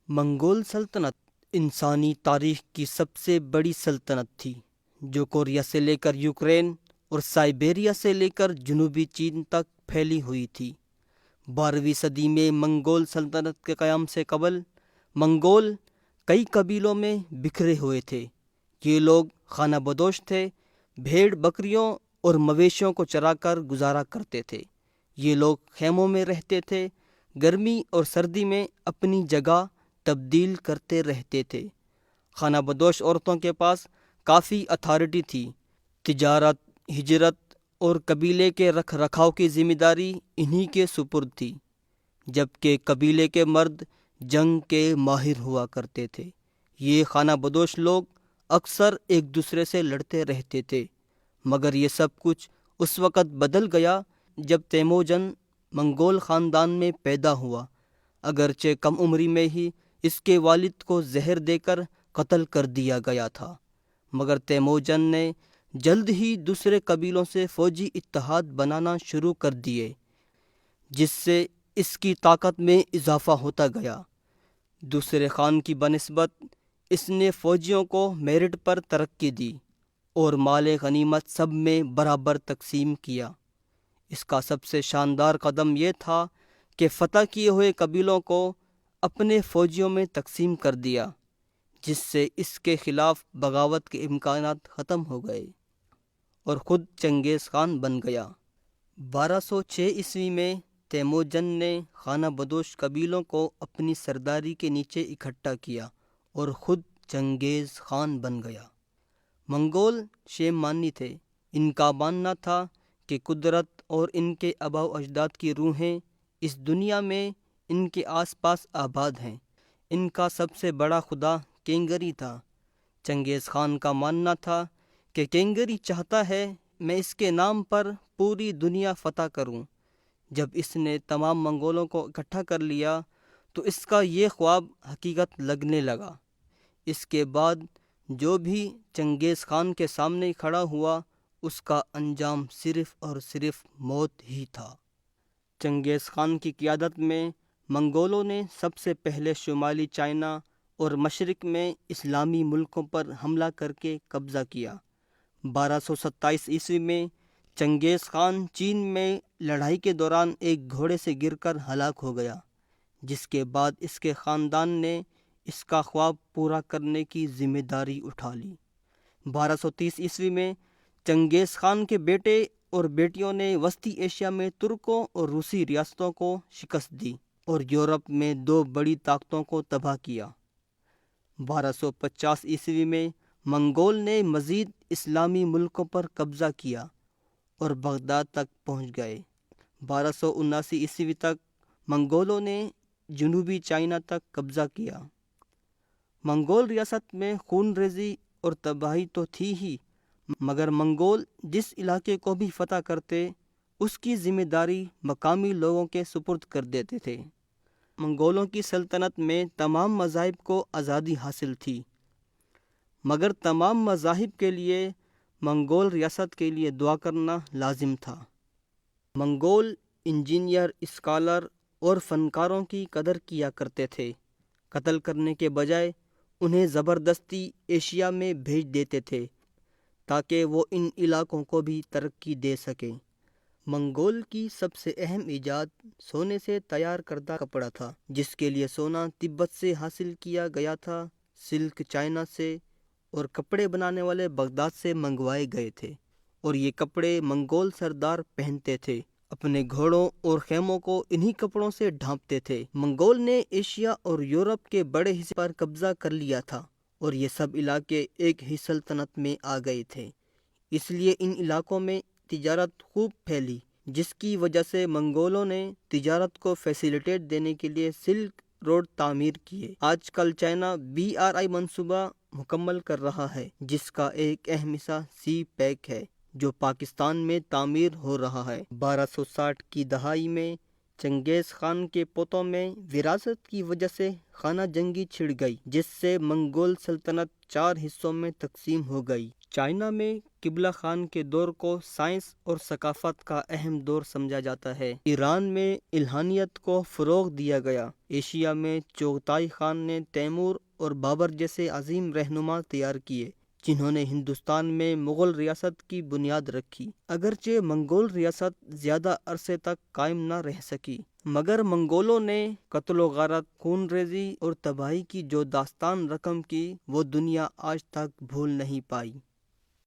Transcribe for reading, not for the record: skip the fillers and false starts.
منگول سلطنت انسانی تاریخ کی سب سے بڑی سلطنت تھی، جو کوریا سے لے کر یوکرین اور سائبیریا سے لے کر جنوبی چین تک پھیلی ہوئی تھی۔ 12ویں صدی میں منگول سلطنت کے قیام سے قبل منگول کئی قبیلوں میں بکھرے ہوئے تھے۔ یہ لوگ خانہ بدوش تھے، بھیڑ بکریوں اور مویشیوں کو چرا کر گزارا کرتے تھے۔ یہ لوگ خیموں میں رہتے تھے، گرمی اور سردی میں اپنی جگہ تبدیل کرتے رہتے تھے۔ خانہ بدوش عورتوں کے پاس کافی اتھارٹی تھی۔ تجارت، ہجرت اور قبیلے کے رکھ رکھاؤ کی ذمہ داری انہی کے سپرد تھی، جبکہ قبیلے کے مرد جنگ کے ماہر ہوا کرتے تھے۔ یہ خانہ بدوش لوگ اکثر ایک دوسرے سے لڑتے رہتے تھے، مگر یہ سب کچھ اس وقت بدل گیا جب تیموجن منگول خاندان میں پیدا ہوا۔ اگرچہ کم عمری میں ہی اس کے والد کو زہر دے کر قتل کر دیا گیا تھا، مگر تیموجن نے جلد ہی دوسرے قبیلوں سے فوجی اتحاد بنانا شروع کر دیے، جس سے اس کی طاقت میں اضافہ ہوتا گیا۔ دوسرے خان کی بنسبت اس نے فوجیوں کو میرٹ پر ترقی دی اور مال غنیمت سب میں برابر تقسیم کیا۔ اس کا سب سے شاندار قدم یہ تھا کہ فتح کیے ہوئے قبیلوں کو اپنے فوجیوں میں تقسیم کر دیا، جس سے اس کے خلاف بغاوت کے امکانات ختم ہو گئے اور خود چنگیز خان بن گیا۔ 1206 عیسوی میں تیموجن نے خانہ بدوش قبیلوں کو اپنی سرداری کے نیچے اکٹھا کیا اور خود چنگیز خان بن گیا۔ منگول شیم مانی تھے۔ ان کا ماننا تھا کہ قدرت اور ان کے آباء و اجداد کی روحیں اس دنیا میں ان کے آس پاس آباد ہیں۔ ان کا سب سے بڑا خدا کینگری تھا۔ چنگیز خان کا ماننا تھا کہ کینگری چاہتا ہے میں اس کے نام پر پوری دنیا فتح کروں۔ جب اس نے تمام منگولوں کو اکٹھا کر لیا تو اس کا یہ خواب حقیقت لگنے لگا۔ اس کے بعد جو بھی چنگیز خان کے سامنے کھڑا ہوا، اس کا انجام صرف اور صرف موت ہی تھا۔ چنگیز خان کی قیادت میں منگولوں نے سب سے پہلے شمالی چائنا اور مشرق میں اسلامی ملکوں پر حملہ کر کے قبضہ کیا۔ 1227 عیسوی میں چنگیز خان چین میں لڑائی کے دوران ایک گھوڑے سے گر کر ہلاک ہو گیا، جس کے بعد اس کے خاندان نے اس کا خواب پورا کرنے کی ذمہ داری اٹھا لی۔ 1230 عیسوی میں چنگیز خان کے بیٹے اور بیٹیوں نے وسطی ایشیا میں ترکوں اور روسی ریاستوں کو شکست دی اور یورپ میں دو بڑی طاقتوں کو تباہ کیا۔ 1250 عیسوی میں منگول نے مزید اسلامی ملکوں پر قبضہ کیا اور بغداد تک پہنچ گئے۔ 1279 عیسوی تک منگولوں نے جنوبی چائنا تک قبضہ کیا۔ منگول ریاست میں خون ریزی اور تباہی تو تھی ہی، مگر منگول جس علاقے کو بھی فتح کرتے اس کی ذمہ داری مقامی لوگوں کے سپرد کر دیتے تھے۔ منگولوں کی سلطنت میں تمام مذاہب کو آزادی حاصل تھی، مگر تمام مذاہب کے لیے منگول ریاست کے لیے دعا کرنا لازم تھا۔ منگول انجینئر، اسکالر اور فنکاروں کی قدر کیا کرتے تھے۔ قتل کرنے کے بجائے انہیں زبردستی ایشیا میں بھیج دیتے تھے تاکہ وہ ان علاقوں کو بھی ترقی دے سکیں۔ منگول کی سب سے اہم ایجاد سونے سے تیار کردہ کپڑا تھا، جس کے لیے سونا تبت سے حاصل کیا گیا تھا، سلک چائنا سے اور کپڑے بنانے والے بغداد سے منگوائے گئے تھے، اور یہ کپڑے منگول سردار پہنتے تھے۔ اپنے گھوڑوں اور خیموں کو انہی کپڑوں سے ڈھانپتے تھے۔ منگول نے ایشیا اور یورپ کے بڑے حصے پر قبضہ کر لیا تھا اور یہ سب علاقے ایک ہی سلطنت میں آ گئے تھے، اس لیے ان علاقوں میں تجارت خوب پھیلی، جس کی وجہ سے منگولوں نے تجارت کو فیسیلیٹیٹ دینے کے لیے سلک روڈ تعمیر کیے۔ آج کل چائنا BRI منصوبہ مکمل کر رہا ہے، جس کا ایک اہم حصہ سی پیک ہے، جو پاکستان میں تعمیر ہو رہا ہے۔ 1260 کی دہائی میں چنگیز خان کے پوتوں میں وراثت کی وجہ سے خانہ جنگی چھڑ گئی، جس سے منگول سلطنت 4 حصوں میں تقسیم ہو گئی۔ چائنا میں قبلہ خان کے دور کو سائنس اور ثقافت کا اہم دور سمجھا جاتا ہے۔ ایران میں الہانیت کو فروغ دیا گیا۔ ایشیا میں چغتائی خان نے تیمور اور بابر جیسے عظیم رہنما تیار کیے جنہوں نے ہندوستان میں مغل ریاست کی بنیاد رکھی۔ اگرچہ منگول ریاست زیادہ عرصے تک قائم نہ رہ سکی، مگر منگولوں نے قتل و غارت، خون ریزی اور تباہی کی جو داستان رقم کی وہ دنیا آج تک بھول نہیں پائی۔